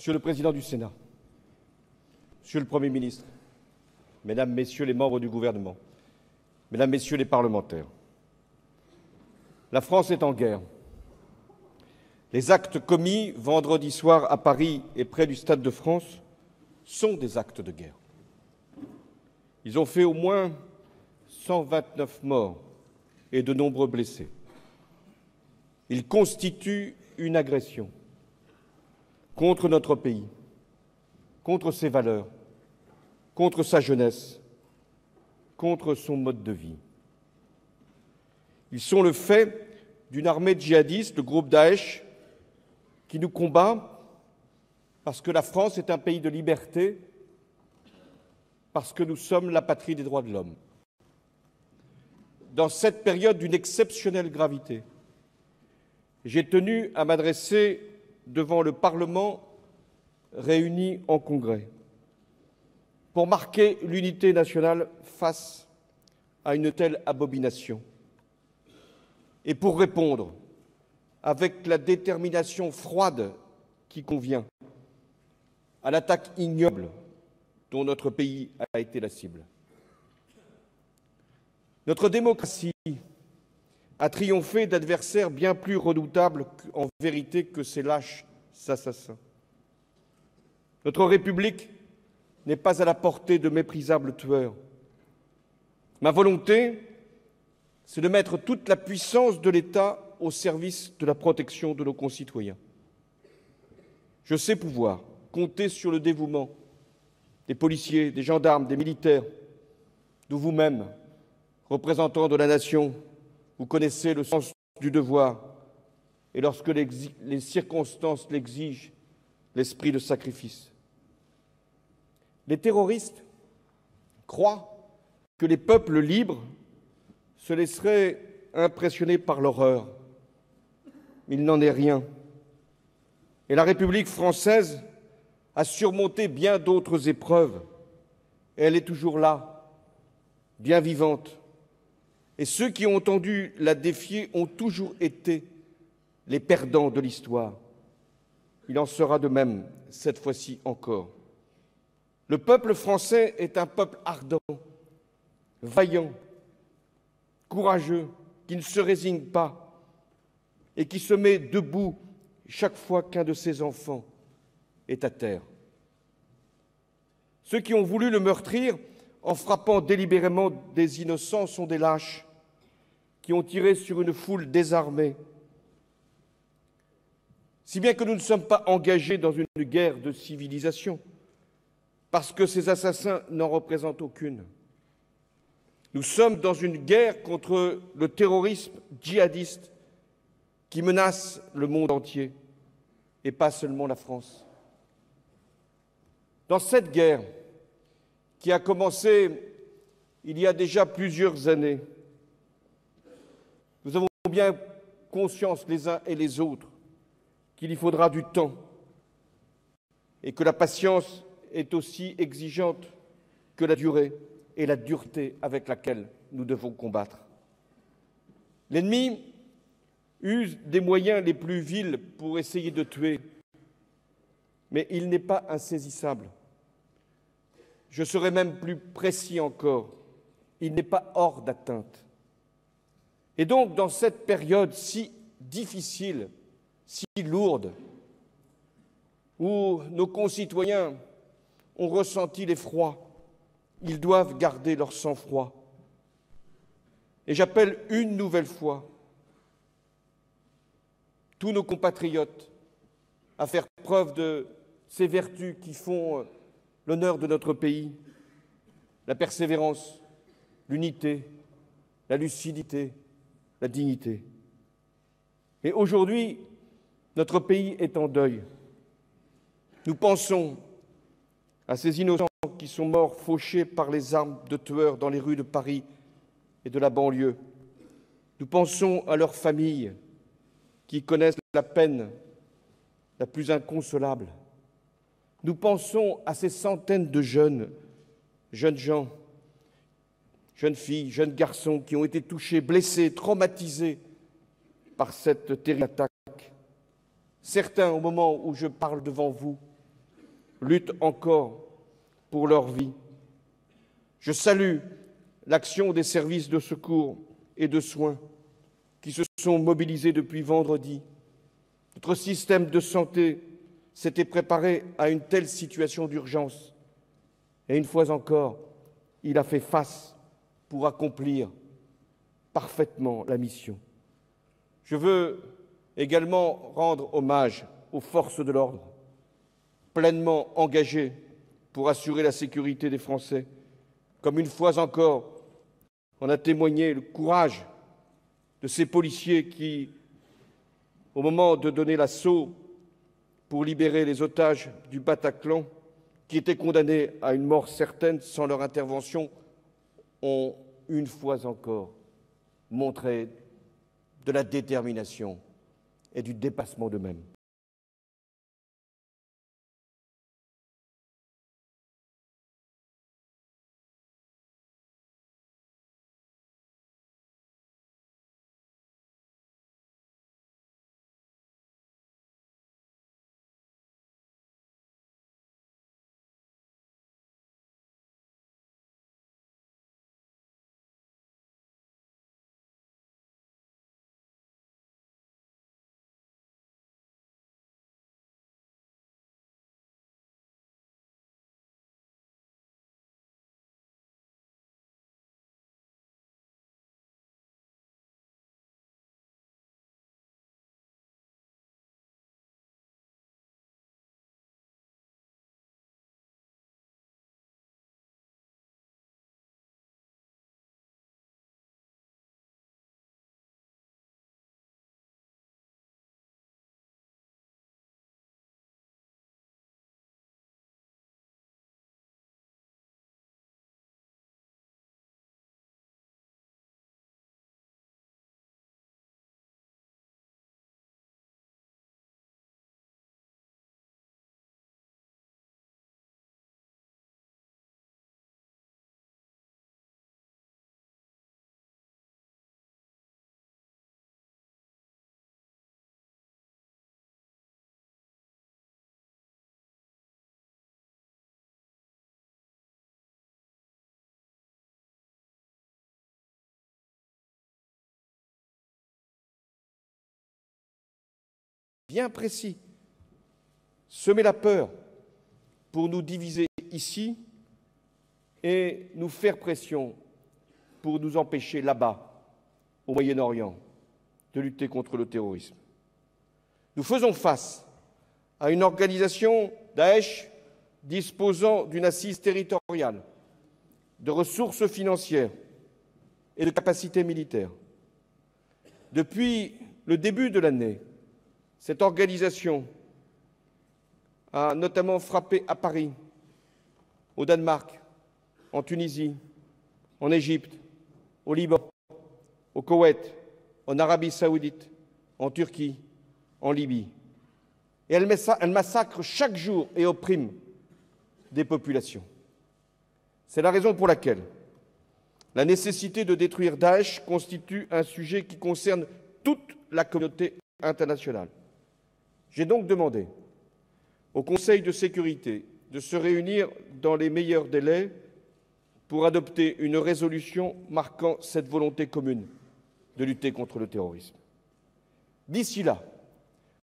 Monsieur le Président du Sénat, Monsieur le Premier ministre, Mesdames, Messieurs les membres du gouvernement, Mesdames, Messieurs les parlementaires, la France est en guerre. Les actes commis vendredi soir à Paris et près du Stade de France sont des actes de guerre. Ils ont fait au moins 129 morts et de nombreux blessés. Ils constituent une agression contre notre pays, contre ses valeurs, contre sa jeunesse, contre son mode de vie. Ils sont le fait d'une armée djihadiste, le groupe Daesh, qui nous combat parce que la France est un pays de liberté, parce que nous sommes la patrie des droits de l'homme. Dans cette période d'une exceptionnelle gravité, j'ai tenu à m'adresser devant le Parlement réuni en Congrès pour marquer l'unité nationale face à une telle abomination et pour répondre avec la détermination froide qui convient à l'attaque ignoble dont notre pays a été la cible. Notre démocratie a triomphé d'adversaires bien plus redoutables en vérité que ces lâches assassins. Notre République n'est pas à la portée de méprisables tueurs. Ma volonté, c'est de mettre toute la puissance de l'État au service de la protection de nos concitoyens. Je sais pouvoir compter sur le dévouement des policiers, des gendarmes, des militaires, de vous-même, représentants de la nation. Vous connaissez le sens du devoir et, lorsque les circonstances l'exigent, l'esprit de sacrifice. Les terroristes croient que les peuples libres se laisseraient impressionner par l'horreur. Il n'en est rien. Et la République française a surmonté bien d'autres épreuves. Et elle est toujours là, bien vivante. Et ceux qui ont entendu la défier ont toujours été les perdants de l'histoire. Il en sera de même cette fois-ci encore. Le peuple français est un peuple ardent, vaillant, courageux, qui ne se résigne pas et qui se met debout chaque fois qu'un de ses enfants est à terre. Ceux qui ont voulu le meurtrir en frappant délibérément des innocents sont des lâches qui ont tiré sur une foule désarmée. Si bien que nous ne sommes pas engagés dans une guerre de civilisation, parce que ces assassins n'en représentent aucune. Nous sommes dans une guerre contre le terrorisme djihadiste qui menace le monde entier, et pas seulement la France. Dans cette guerre, qui a commencé il y a déjà plusieurs années, nous avons bien conscience les uns et les autres qu'il y faudra du temps et que la patience est aussi exigeante que la durée et la dureté avec laquelle nous devons combattre. L'ennemi use des moyens les plus vils pour essayer de tuer, mais il n'est pas insaisissable. Je serai même plus précis encore, il n'est pas hors d'atteinte. Et donc, dans cette période si difficile, si lourde, où nos concitoyens ont ressenti l'effroi, ils doivent garder leur sang-froid. Et j'appelle une nouvelle fois tous nos compatriotes à faire preuve de ces vertus qui font l'honneur de notre pays, la persévérance, l'unité, la lucidité, la dignité. Et aujourd'hui, notre pays est en deuil. Nous pensons à ces innocents qui sont morts fauchés par les armes de tueurs dans les rues de Paris et de la banlieue. Nous pensons à leurs familles qui connaissent la peine la plus inconsolable. Nous pensons à ces centaines de jeunes gens, jeunes filles, jeunes garçons qui ont été touchés, blessés, traumatisés par cette terrible attaque. Certains, au moment où je parle devant vous, luttent encore pour leur vie. Je salue l'action des services de secours et de soins qui se sont mobilisés depuis vendredi. Notre système de santé s'était préparé à une telle situation d'urgence. Et une fois encore, il a fait face pour accomplir parfaitement la mission. Je veux également rendre hommage aux forces de l'ordre, pleinement engagées pour assurer la sécurité des Français, comme une fois encore, on a témoigné le courage de ces policiers qui, au moment de donner l'assaut pour libérer les otages du Bataclan, qui étaient condamnés à une mort certaine sans leur intervention, ont une fois encore montré de la détermination et du dépassement d'eux-mêmes. Bien précis, semer la peur pour nous diviser ici et nous faire pression pour nous empêcher là-bas, au Moyen-Orient, de lutter contre le terrorisme. Nous faisons face à une organisation Daesh disposant d'une assise territoriale, de ressources financières et de capacités militaires. Depuis le début de l'année, cette organisation a notamment frappé à Paris, au Danemark, en Tunisie, en Égypte, au Liban, au Koweït, en Arabie saoudite, en Turquie, en Libye. Et elle massacre chaque jour et opprime des populations. C'est la raison pour laquelle la nécessité de détruire Daesh constitue un sujet qui concerne toute la communauté internationale. J'ai donc demandé au Conseil de sécurité de se réunir dans les meilleurs délais pour adopter une résolution marquant cette volonté commune de lutter contre le terrorisme. D'ici là,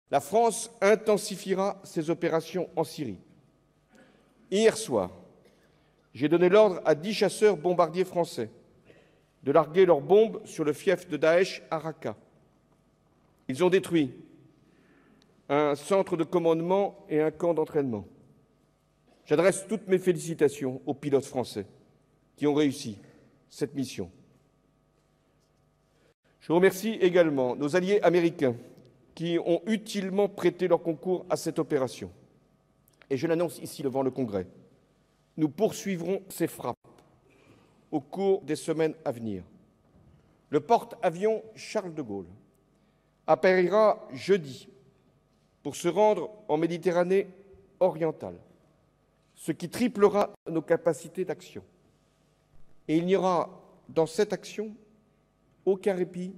la France intensifiera ses opérations en Syrie. Hier soir, j'ai donné l'ordre à 10 chasseurs bombardiers français de larguer leurs bombes sur le fief de Daesh à Raqqa. Ils ont détruit un centre de commandement et un camp d'entraînement. J'adresse toutes mes félicitations aux pilotes français qui ont réussi cette mission. Je remercie également nos alliés américains qui ont utilement prêté leur concours à cette opération. Et je l'annonce ici devant le Congrès, nous poursuivrons ces frappes au cours des semaines à venir. Le porte-avions Charles de Gaulle atterrira jeudi pour se rendre en Méditerranée orientale, ce qui triplera nos capacités d'action. Et il n'y aura dans cette action aucun répit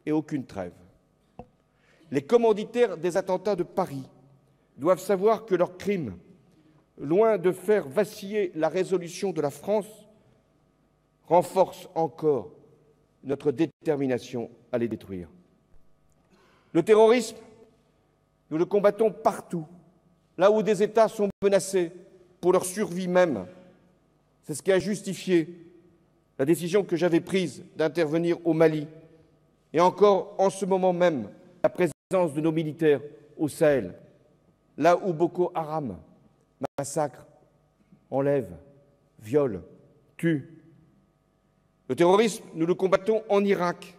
et aucune trêve. Les commanditaires des attentats de Paris doivent savoir que leurs crimes loin de faire vaciller la résolution de la France, renforce encore notre détermination à les détruire. Le terrorisme, nous le combattons partout, là où des États sont menacés pour leur survie même. C'est ce qui a justifié la décision que j'avais prise d'intervenir au Mali et encore en ce moment même la présence de nos militaires au Sahel, là où Boko Haram massacre, enlève, viole, tue. Le terrorisme, nous le combattons en Irak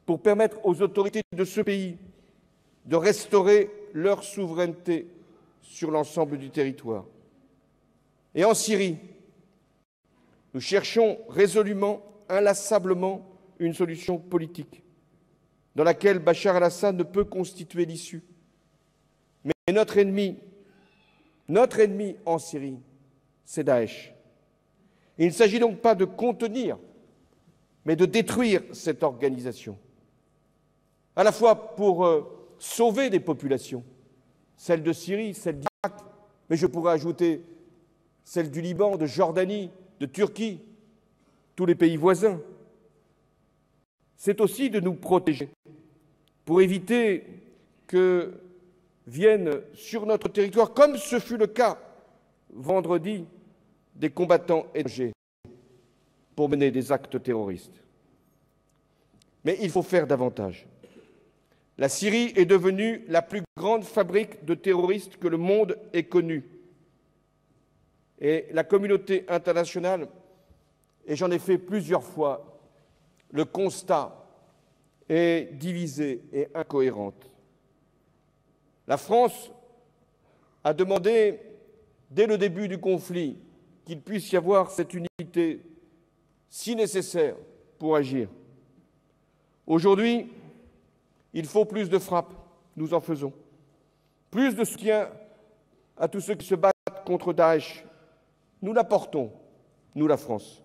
pour permettre aux autorités de ce pays de restaurer leur souveraineté sur l'ensemble du territoire. Et en Syrie, nous cherchons résolument, inlassablement, une solution politique dans laquelle Bachar el-Assad ne peut constituer l'issue. Mais notre ennemi en Syrie, c'est Daesh. Il ne s'agit donc pas de contenir, mais de détruire cette organisation, à la fois pour sauver des populations, celles de Syrie, celles d'Irak, mais je pourrais ajouter celles du Liban, de Jordanie, de Turquie, tous les pays voisins. C'est aussi de nous protéger pour éviter que viennent sur notre territoire, comme ce fut le cas vendredi, des combattants étrangers pour mener des actes terroristes. Mais il faut faire davantage. La Syrie est devenue la plus grande fabrique de terroristes que le monde ait connue. Et la communauté internationale, et j'en ai fait plusieurs fois, le constat est divisée et incohérente. La France a demandé, dès le début du conflit, qu'il puisse y avoir cette unité si nécessaire pour agir. Aujourd'hui, il faut plus de frappe, nous en faisons. Plus de soutien à tous ceux qui se battent contre Daesh. Nous l'apportons, nous la France.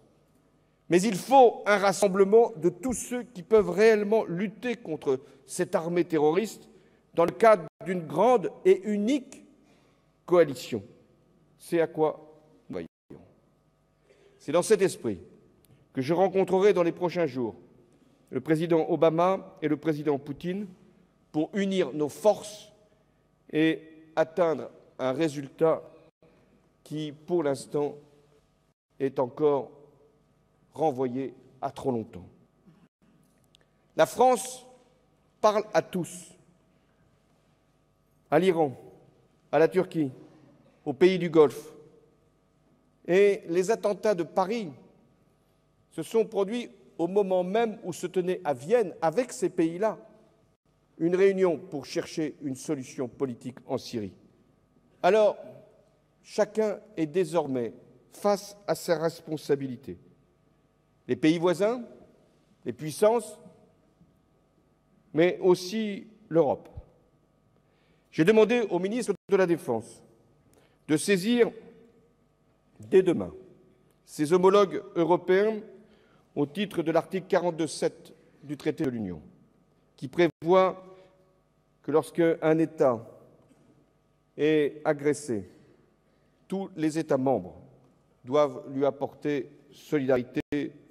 Mais il faut un rassemblement de tous ceux qui peuvent réellement lutter contre cette armée terroriste dans le cadre d'une grande et unique coalition. C'est à quoi nous voyons. C'est dans cet esprit que je rencontrerai dans les prochains jours le président Obama et le président Poutine pour unir nos forces et atteindre un résultat qui, pour l'instant, est encore renvoyé à trop longtemps. La France parle à tous, à l'Iran, à la Turquie, aux pays du Golfe. Et les attentats de Paris se sont produits au moment même où se tenait à Vienne, avec ces pays-là, une réunion pour chercher une solution politique en Syrie. Alors, chacun est désormais face à ses responsabilités. Les pays voisins, les puissances, mais aussi l'Europe. J'ai demandé au ministre de la Défense de saisir dès demain ses homologues européens au titre de l'article 42.7 du traité de l'Union, qui prévoit que lorsque un État est agressé, tous les États membres doivent lui apporter solidarité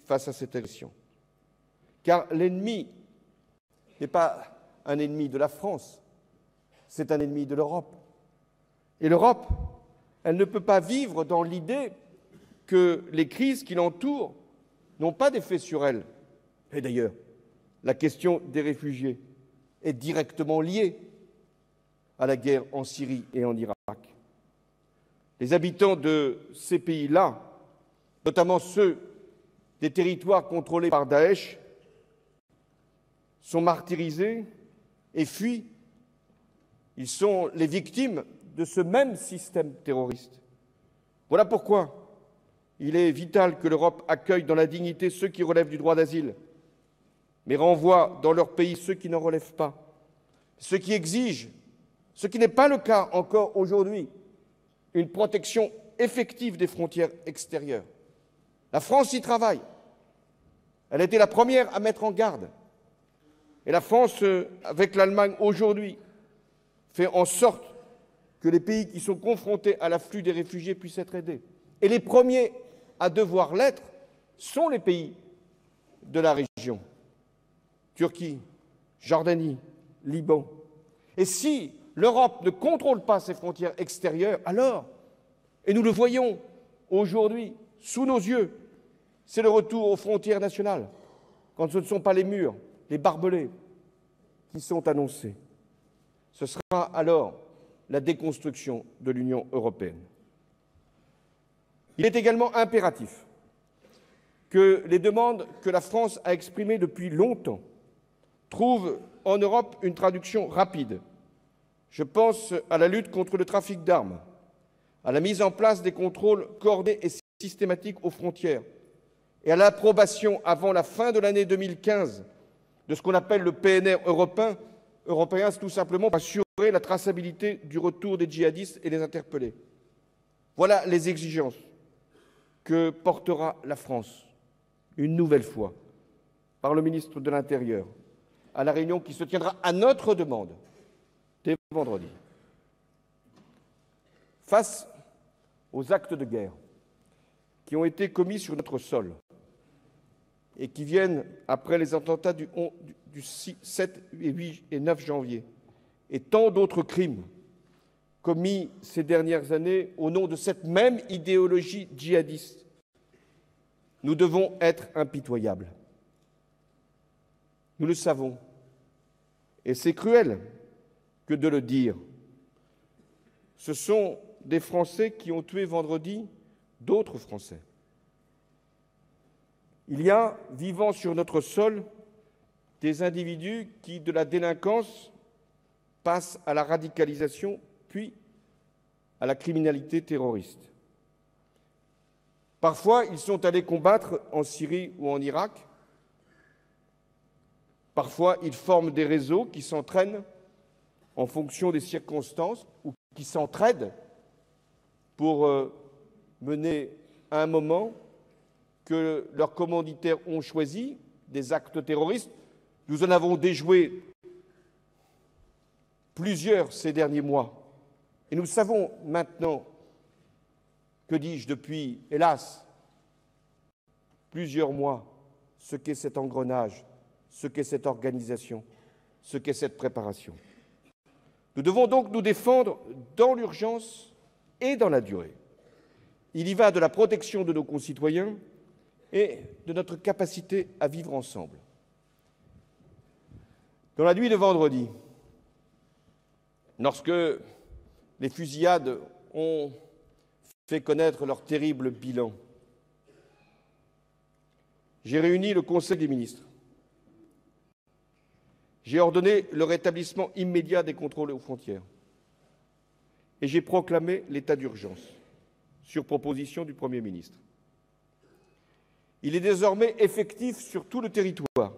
face à cette agression. Car l'ennemi n'est pas un ennemi de la France, c'est un ennemi de l'Europe. Et l'Europe, elle ne peut pas vivre dans l'idée que les crises qui l'entourent n'ont pas d'effet sur elle. Et d'ailleurs, la question des réfugiés est directement liée à la guerre en Syrie et en Irak. Les habitants de ces pays-là, notamment ceux des territoires contrôlés par Daesh, sont martyrisés et fuient. Ils sont les victimes de ce même système terroriste. Voilà pourquoi il est vital que l'Europe accueille dans la dignité ceux qui relèvent du droit d'asile, mais renvoie dans leur pays ceux qui n'en relèvent pas, ceux qui exigent, ce qui n'est pas le cas encore aujourd'hui, une protection effective des frontières extérieures. La France y travaille. Elle a été la première à mettre en garde. Et la France, avec l'Allemagne aujourd'hui, fait en sorte que les pays qui sont confrontés à l'afflux des réfugiés puissent être aidés. Et les premiers à devoir l'être sont les pays de la région. Turquie, Jordanie, Liban. Et si l'Europe ne contrôle pas ses frontières extérieures, alors, et nous le voyons aujourd'hui sous nos yeux, c'est le retour aux frontières nationales, quand ce ne sont pas les murs, les barbelés qui sont annoncés. Ce sera alors la déconstruction de l'Union européenne. Il est également impératif que les demandes que la France a exprimées depuis longtemps trouvent en Europe une traduction rapide. Je pense à la lutte contre le trafic d'armes, à la mise en place des contrôles coordonnés et systématiques aux frontières et à l'approbation avant la fin de l'année 2015 de ce qu'on appelle le PNR européen, c'est tout simplement pour assurer la traçabilité du retour des djihadistes et les interpeller. Voilà les exigences que portera la France, une nouvelle fois, par le ministre de l'Intérieur, à la réunion qui se tiendra à notre demande dès vendredi. Face aux actes de guerre qui ont été commis sur notre sol et qui viennent après les attentats du 7 et 8 et 9 janvier et tant d'autres crimes commis ces dernières années au nom de cette même idéologie djihadiste, nous devons être impitoyables. Nous le savons, et c'est cruel que de le dire. Ce sont des Français qui ont tué vendredi d'autres Français. Il y a, vivant sur notre sol, des individus qui, de la délinquance, passent à la radicalisation, puis à la criminalité terroriste. Parfois, ils sont allés combattre en Syrie ou en Irak. Parfois, ils forment des réseaux qui s'entraînent en fonction des circonstances ou qui s'entraident pour mener à un moment que leurs commanditaires ont choisi des actes terroristes. Nous en avons déjoué plusieurs ces derniers mois. Et nous savons maintenant, que dis-je, depuis, hélas, plusieurs mois, ce qu'est cet engrenage, ce qu'est cette organisation, ce qu'est cette préparation. Nous devons donc nous défendre dans l'urgence et dans la durée. Il y va de la protection de nos concitoyens et de notre capacité à vivre ensemble. Dans la nuit de vendredi, lorsque les fusillades ont fait connaître leur terrible bilan, j'ai réuni le Conseil des ministres. J'ai ordonné le rétablissement immédiat des contrôles aux frontières et j'ai proclamé l'état d'urgence sur proposition du Premier ministre. Il est désormais effectif sur tout le territoire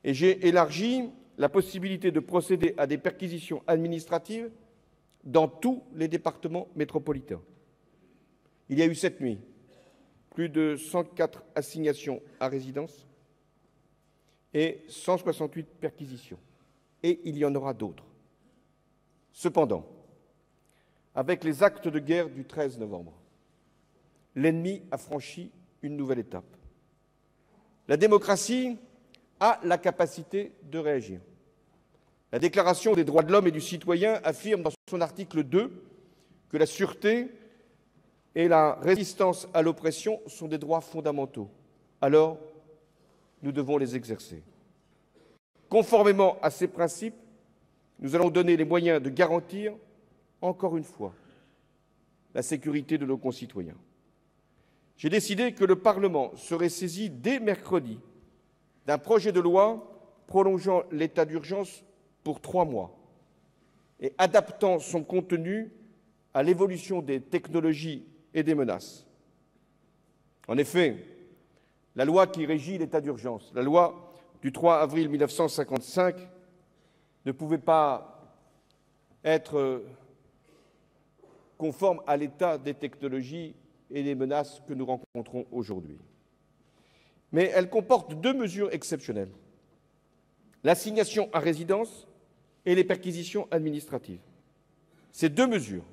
et j'ai élargi la possibilité de procéder à des perquisitions administratives dans tous les départements métropolitains. Il y a eu cette nuit plus de 104 assignations à résidence et 168 perquisitions. Et il y en aura d'autres. Cependant, avec les actes de guerre du 13 novembre, l'ennemi a franchi une nouvelle étape. La démocratie a la capacité de réagir. La Déclaration des droits de l'homme et du citoyen affirme dans son article 2 que la sûreté et la résistance à l'oppression sont des droits fondamentaux. Alors, nous devons les exercer. Conformément à ces principes, nous allons donner les moyens de garantir, encore une fois, la sécurité de nos concitoyens. J'ai décidé que le Parlement serait saisi dès mercredi d'un projet de loi prolongeant l'état d'urgence pour 3 mois et adaptant son contenu à l'évolution des technologies et des menaces. En effet, la loi qui régit l'état d'urgence, la loi du 3 avril 1955, ne pouvait pas être conforme à l'état des technologies et des menaces que nous rencontrons aujourd'hui. Mais elle comporte 2 mesures exceptionnelles: l'assignation à résidence et les perquisitions administratives. Ces deux mesures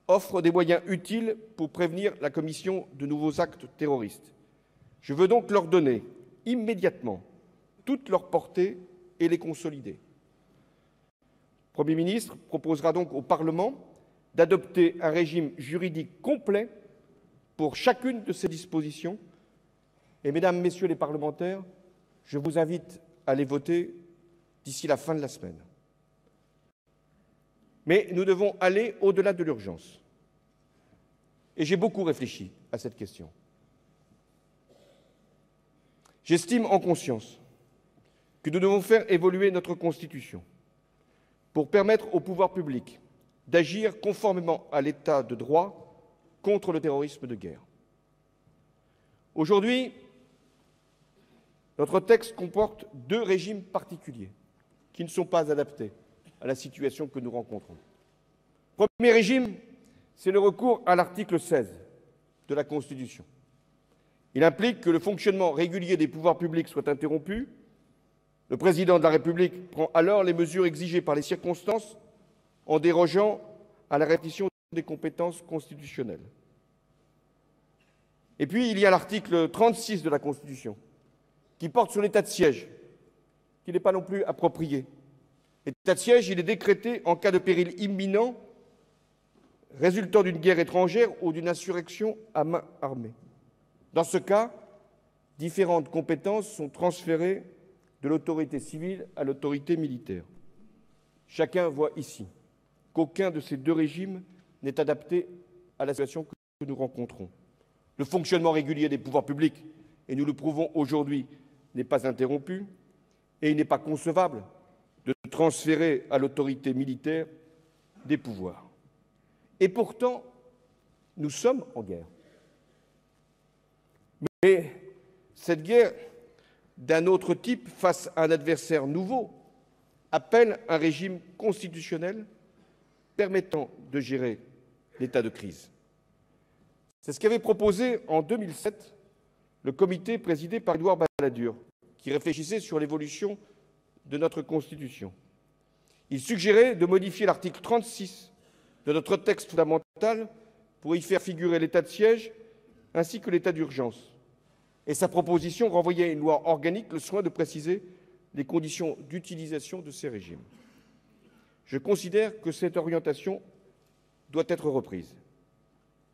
offrent des moyens utiles pour prévenir la commission de nouveaux actes terroristes. Je veux donc leur donner immédiatement toute leur portée et les consolider. Le Premier ministre proposera donc au Parlement d'adopter un régime juridique complet pour chacune de ces dispositions. Et mesdames, messieurs les parlementaires, je vous invite à les voter d'ici la fin de la semaine. Mais nous devons aller au-delà de l'urgence. Et j'ai beaucoup réfléchi à cette question. J'estime en conscience que nous devons faire évoluer notre Constitution pour permettre au pouvoir public d'agir conformément à l'état de droit contre le terrorisme de guerre. Aujourd'hui, notre texte comporte deux régimes particuliers qui ne sont pas adaptés à la situation que nous rencontrons. Le premier régime, c'est le recours à l'article 16 de la Constitution. Il implique que le fonctionnement régulier des pouvoirs publics soit interrompu. Le président de la République prend alors les mesures exigées par les circonstances en dérogeant à la répartition des compétences constitutionnelles. Et puis, il y a l'article 36 de la Constitution qui porte sur l'état de siège, qui n'est pas non plus approprié. L'état de siège, il est décrété en cas de péril imminent résultant d'une guerre étrangère ou d'une insurrection à main armée. Dans ce cas, différentes compétences sont transférées de l'autorité civile à l'autorité militaire. Chacun voit ici qu'aucun de ces deux régimes n'est adapté à la situation que nous rencontrons. Le fonctionnement régulier des pouvoirs publics, et nous le prouvons aujourd'hui, n'est pas interrompu, et il n'est pas concevable de transférer à l'autorité militaire des pouvoirs. Et pourtant, nous sommes en guerre. Mais cette guerre, d'un autre type, face à un adversaire nouveau, appelle un régime constitutionnel permettant de gérer l'état de crise. C'est ce qu'avait proposé en 2007 le comité présidé par Édouard Balladur, qui réfléchissait sur l'évolution de notre Constitution. Il suggérait de modifier l'article 36 de notre texte fondamental pour y faire figurer l'état de siège ainsi que l'état d'urgence. Et sa proposition renvoyait à une loi organique le soin de préciser les conditions d'utilisation de ces régimes. Je considère que cette orientation doit être reprise.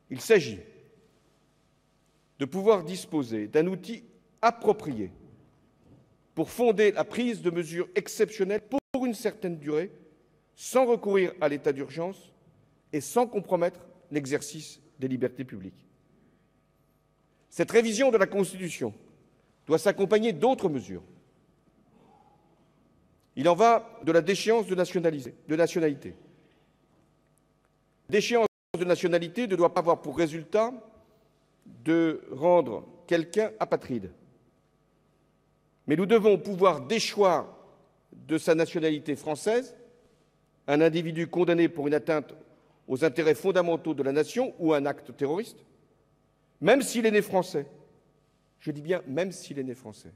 Il s'agit de pouvoir disposer d'un outil approprié pour fonder la prise de mesures exceptionnelles pour une certaine durée, sans recourir à l'état d'urgence et sans compromettre l'exercice des libertés publiques. Cette révision de la Constitution doit s'accompagner d'autres mesures. Il en va de la déchéance de nationalité. La déchéance de nationalité ne doit pas avoir pour résultat de rendre quelqu'un apatride. Mais nous devons pouvoir déchoir de sa nationalité française un individu condamné pour une atteinte aux intérêts fondamentaux de la nation ou un acte terroriste, même s'il est né français. Je dis bien même s'il est né français,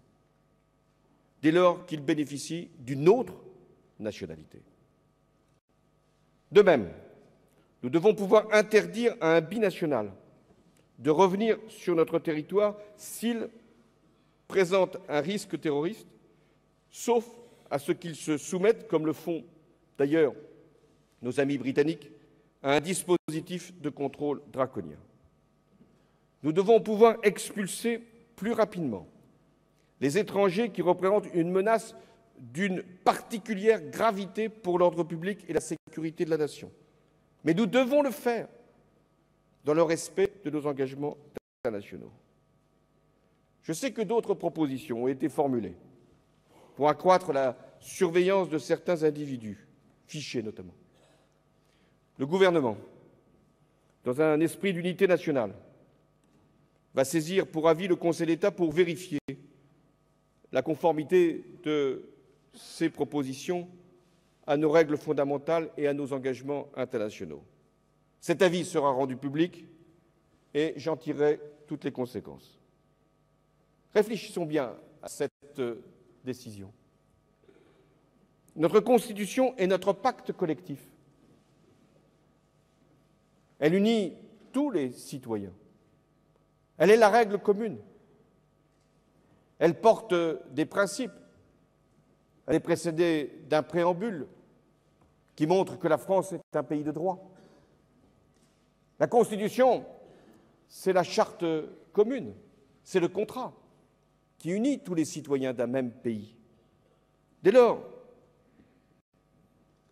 dès lors qu'il bénéficie d'une autre nationalité. De même, nous devons pouvoir interdire à un binational de revenir sur notre territoire s'il présente un risque terroriste, sauf à ce qu'il se soumette, comme le font d'ailleurs nos amis britanniques, à un dispositif de contrôle draconien. Nous devons pouvoir expulser plus rapidement les étrangers qui représentent une menace d'une particulière gravité pour l'ordre public et la sécurité de la nation. Mais nous devons le faire dans le respect de nos engagements internationaux. Je sais que d'autres propositions ont été formulées pour accroître la surveillance de certains individus, fichés notamment. Le gouvernement, dans un esprit d'unité nationale, va saisir pour avis le Conseil d'État pour vérifier la conformité de ces propositions à nos règles fondamentales et à nos engagements internationaux. Cet avis sera rendu public et j'en tirerai toutes les conséquences. Réfléchissons bien à cette décision. Notre Constitution est notre pacte collectif. Elle unit tous les citoyens. Elle est la règle commune. Elle porte des principes. Elle est précédée d'un préambule qui montre que la France est un pays de droit. La Constitution, c'est la charte commune, c'est le contrat qui unit tous les citoyens d'un même pays. Dès lors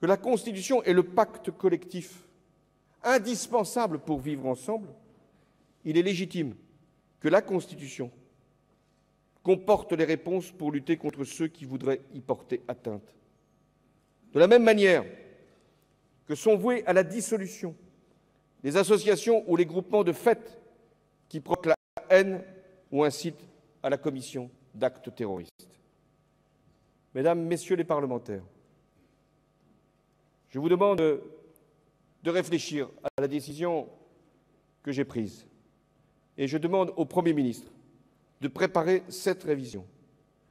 que la Constitution est le pacte collectif indispensable pour vivre ensemble, il est légitime que la Constitution comporte les réponses pour lutter contre ceux qui voudraient y porter atteinte. De la même manière que sont voués à la dissolution les associations ou les groupements de fait qui provoquent la haine ou incitent à la commission d'actes terroristes. Mesdames, Messieurs les parlementaires, je vous demande de réfléchir à la décision que j'ai prise et je demande au Premier ministre de préparer cette révision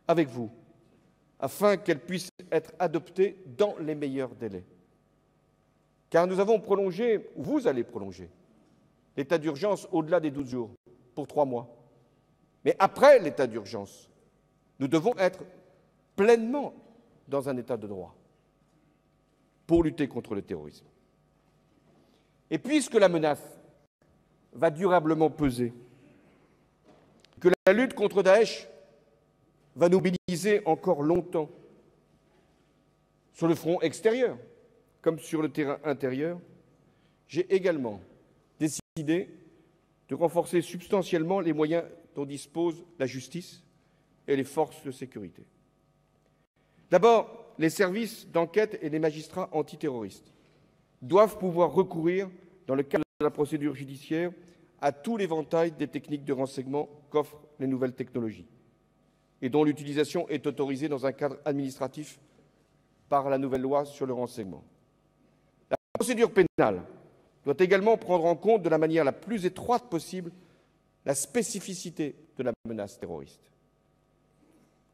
avec vous afin qu'elle puisse être adoptée dans les meilleurs délais. Car nous avons prolongé, ou vous allez prolonger, l'état d'urgence au-delà des 12 jours, pour 3 mois. Mais après l'état d'urgence, nous devons être pleinement dans un état de droit pour lutter contre le terrorisme. Et puisque la menace va durablement peser, que la lutte contre Daesh va nous mobiliser encore longtemps sur le front extérieur, comme sur le terrain intérieur, j'ai également décidé de renforcer substantiellement les moyens dont dispose la justice et les forces de sécurité. D'abord, les services d'enquête et les magistrats antiterroristes doivent pouvoir recourir, dans le cadre de la procédure judiciaire, à tout l'éventail des techniques de renseignement qu'offrent les nouvelles technologies et dont l'utilisation est autorisée dans un cadre administratif par la nouvelle loi sur le renseignement. La procédure pénale doit également prendre en compte de la manière la plus étroite possible la spécificité de la menace terroriste.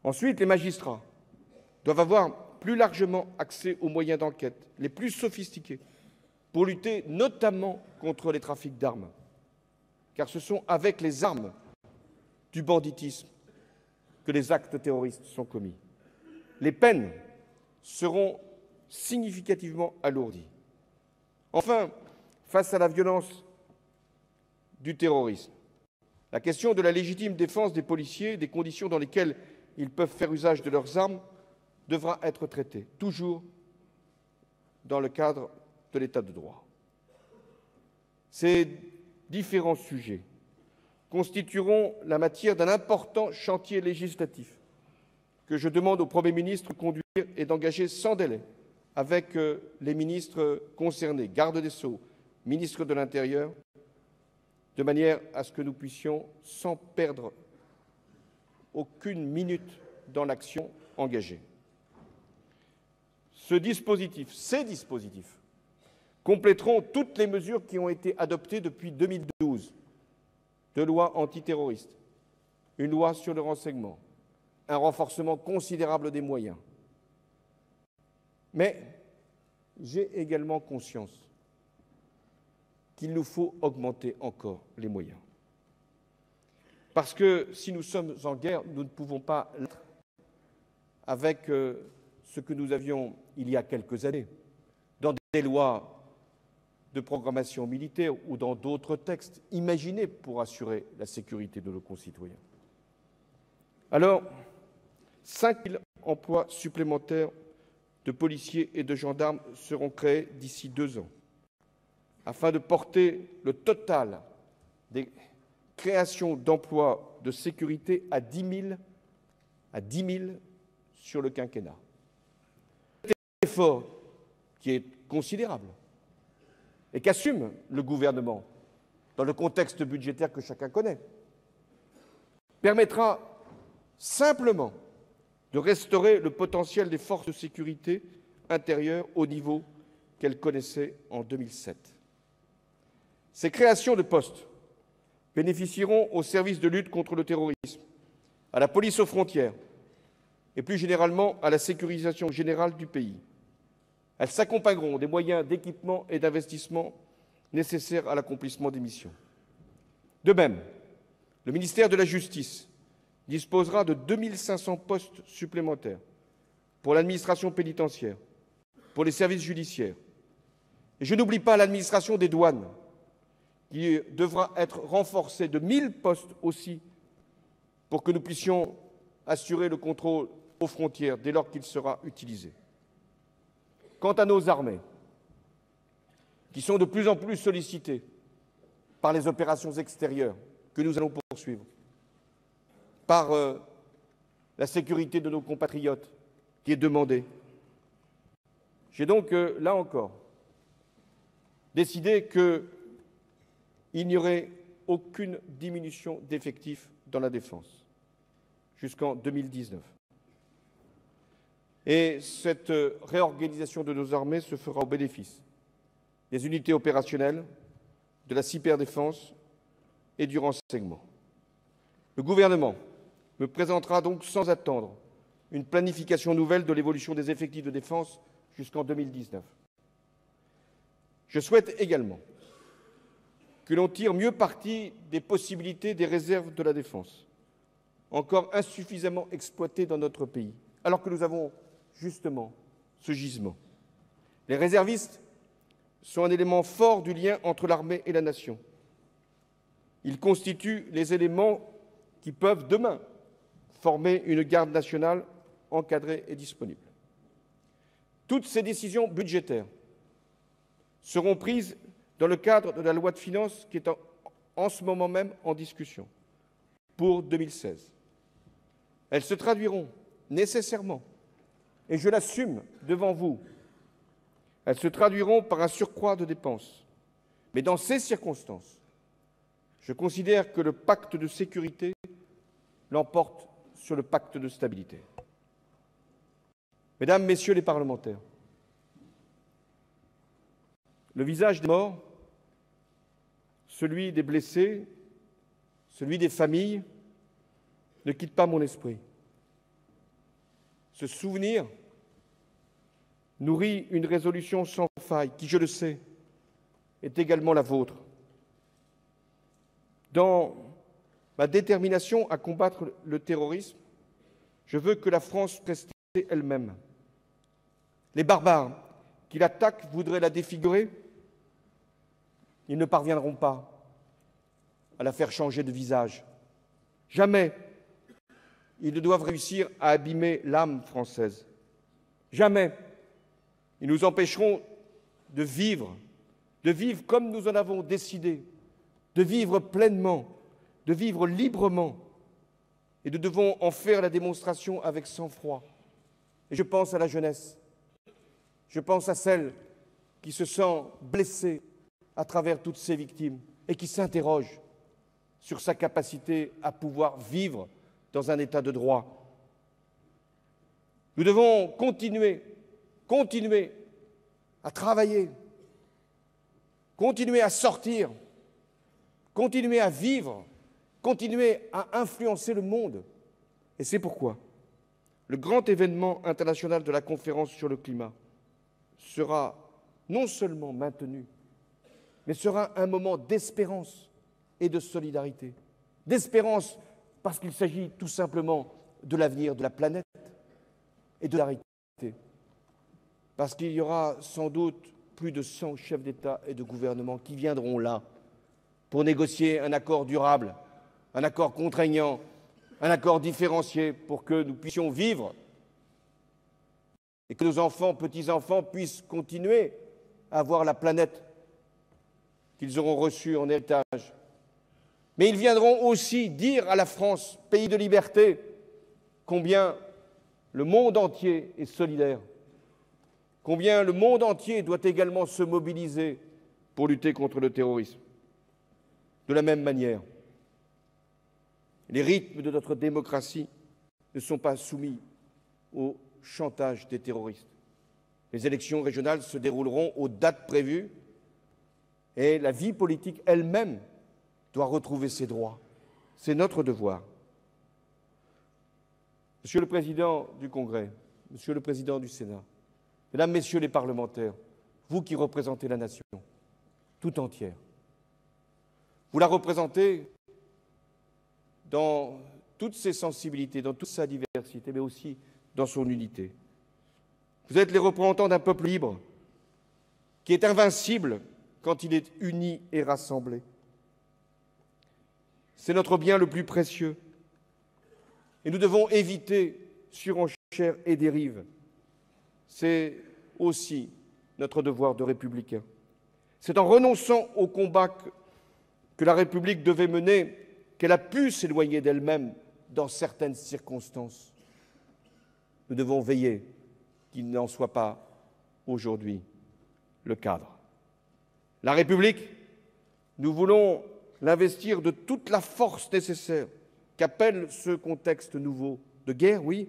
Ensuite, les magistrats doivent avoir plus largement accès aux moyens d'enquête les plus sophistiqués pour lutter notamment contre les trafics d'armes, car ce sont avec les armes du banditisme que les actes terroristes sont commis. Les peines seront significativement alourdies. Enfin, face à la violence du terrorisme, la question de la légitime défense des policiers, des conditions dans lesquelles ils peuvent faire usage de leurs armes, devra être traitée, toujours dans le cadre de l'état de droit. Ces différents sujets constitueront la matière d'un important chantier législatif que je demande au Premier ministre de conduire et d'engager sans délai avec les ministres concernés, garde des Sceaux, ministre de l'Intérieur, de manière à ce que nous puissions, sans perdre aucune minute dans l'action engagée. Ces dispositifs compléteront toutes les mesures qui ont été adoptées depuis 2012. 2 lois antiterroristes, une loi sur le renseignement, un renforcement considérable des moyens. Mais j'ai également conscience qu'il nous faut augmenter encore les moyens. Parce que si nous sommes en guerre, nous ne pouvons pas l'être avec ce que nous avions il y a quelques années, dans des lois de programmation militaire ou dans d'autres textes imaginés pour assurer la sécurité de nos concitoyens. Alors, 5 000 emplois supplémentaires de policiers et de gendarmes seront créés d'ici 2 ans, afin de porter le total des créations d'emplois de sécurité à 10 000 sur le quinquennat. Cet effort, qui est considérable, et qu'assume le gouvernement dans le contexte budgétaire que chacun connaît, permettra simplement de restaurer le potentiel des forces de sécurité intérieure au niveau qu'elles connaissaient en 2007. Ces créations de postes bénéficieront aux services de lutte contre le terrorisme, à la police aux frontières et plus généralement à la sécurisation générale du pays. Elles s'accompagneront des moyens d'équipement et d'investissement nécessaires à l'accomplissement des missions. De même, le ministère de la Justice disposera de 2500 postes supplémentaires pour l'administration pénitentiaire, pour les services judiciaires. Et je n'oublie pas l'administration des douanes, qui devra être renforcée de 1000 postes aussi, pour que nous puissions assurer le contrôle aux frontières dès lors qu'il sera utilisé. Quant à nos armées, qui sont de plus en plus sollicitées par les opérations extérieures que nous allons poursuivre, par la sécurité de nos compatriotes qui est demandée, j'ai donc, là encore, décidé qu'il n'y aurait aucune diminution d'effectifs dans la défense jusqu'en 2019. Et cette réorganisation de nos armées se fera au bénéfice des unités opérationnelles, de la cyberdéfense et du renseignement. Le gouvernement me présentera donc sans attendre une planification nouvelle de l'évolution des effectifs de défense jusqu'en 2019. Je souhaite également que l'on tire mieux parti des possibilités des réserves de la défense, encore insuffisamment exploitées dans notre pays, alors que nous avons justement ce gisement. Les réservistes sont un élément fort du lien entre l'armée et la nation. Ils constituent les éléments qui peuvent, demain, former une garde nationale encadrée et disponible. Toutes ces décisions budgétaires seront prises dans le cadre de la loi de finances qui est en ce moment même en discussion pour 2016. Elles se traduiront nécessairement, et je l'assume devant vous, elles se traduiront par un surcroît de dépenses. Mais dans ces circonstances, je considère que le pacte de sécurité l'emporte sur le pacte de stabilité. Mesdames, Messieurs les parlementaires, le visage des morts, celui des blessés, celui des familles, ne quitte pas mon esprit. Ce souvenir nourrit une résolution sans faille qui, je le sais, est également la vôtre. Dans ma détermination à combattre le terrorisme, je veux que la France reste elle-même. Les barbares qui l'attaquent voudraient la défigurer. Ils ne parviendront pas à la faire changer de visage. Jamais ils ne doivent réussir à abîmer l'âme française. Jamais ils nous empêcheront de vivre comme nous en avons décidé, de vivre pleinement, de vivre librement. Et nous devons en faire la démonstration avec sang-froid. Et je pense à la jeunesse. Je pense à celle qui se sent blessée à travers toutes ces victimes et qui s'interroge sur sa capacité à pouvoir vivre dans un état de droit. Nous devons continuer à travailler, continuer à sortir, continuer à vivre, continuer à influencer le monde. Et c'est pourquoi le grand événement international de la conférence sur le climat sera non seulement maintenu, mais sera un moment d'espérance et de solidarité. D'espérance parce qu'il s'agit tout simplement de l'avenir de la planète et de la réalité. Parce qu'il y aura sans doute plus de 100 chefs d'État et de gouvernement qui viendront là pour négocier un accord durable, un accord contraignant, un accord différencié pour que nous puissions vivre et que nos enfants, petits-enfants puissent continuer à voir la planète qu'ils auront reçue en héritage. Mais ils viendront aussi dire à la France, pays de liberté, combien le monde entier est solidaire, combien le monde entier doit également se mobiliser pour lutter contre le terrorisme. De la même manière, les rythmes de notre démocratie ne sont pas soumis au chantage des terroristes. Les élections régionales se dérouleront aux dates prévues et la vie politique elle-même doit retrouver ses droits. C'est notre devoir. Monsieur le Président du Congrès, Monsieur le Président du Sénat, Mesdames, Messieurs les parlementaires, vous qui représentez la nation, tout entière. Vous la représentez dans toutes ses sensibilités, dans toute sa diversité, mais aussi dans son unité. Vous êtes les représentants d'un peuple libre qui est invincible quand il est uni et rassemblé. C'est notre bien le plus précieux. Et nous devons éviter surenchère et dérive. C'est aussi notre devoir de républicain. C'est en renonçant au combat que la République devait mener qu'elle a pu s'éloigner d'elle-même dans certaines circonstances. Nous devons veiller qu'il n'en soit pas aujourd'hui le cadre. La République, nous voulons l'investir de toute la force nécessaire qu'appelle ce contexte nouveau de guerre, oui,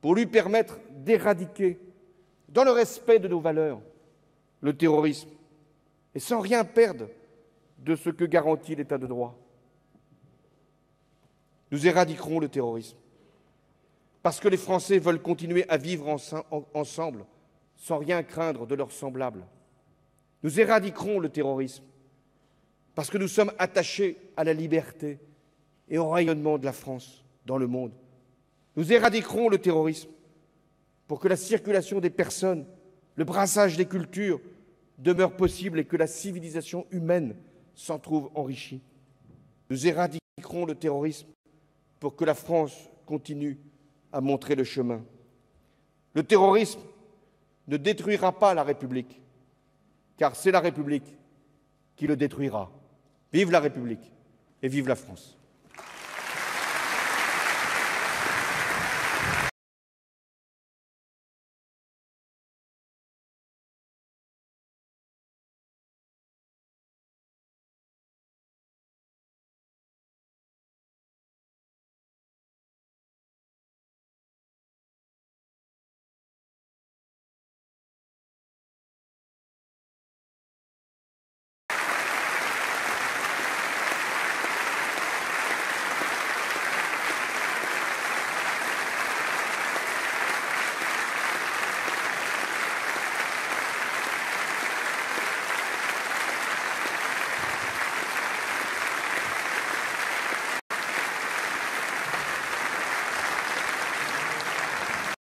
pour lui permettre d'éradiquer, dans le respect de nos valeurs, le terrorisme, et sans rien perdre de ce que garantit l'État de droit. Nous éradiquerons le terrorisme, parce que les Français veulent continuer à vivre ensemble, sans rien craindre de leurs semblables. Nous éradiquerons le terrorisme, parce que nous sommes attachés à la liberté et au rayonnement de la France dans le monde. Nous éradiquerons le terrorisme pour que la circulation des personnes, le brassage des cultures demeure possible et que la civilisation humaine s'en trouve enrichie. Nous éradiquerons le terrorisme pour que la France continue à montrer le chemin. Le terrorisme ne détruira pas la République, car c'est la République qui le détruira. Vive la République et vive la France.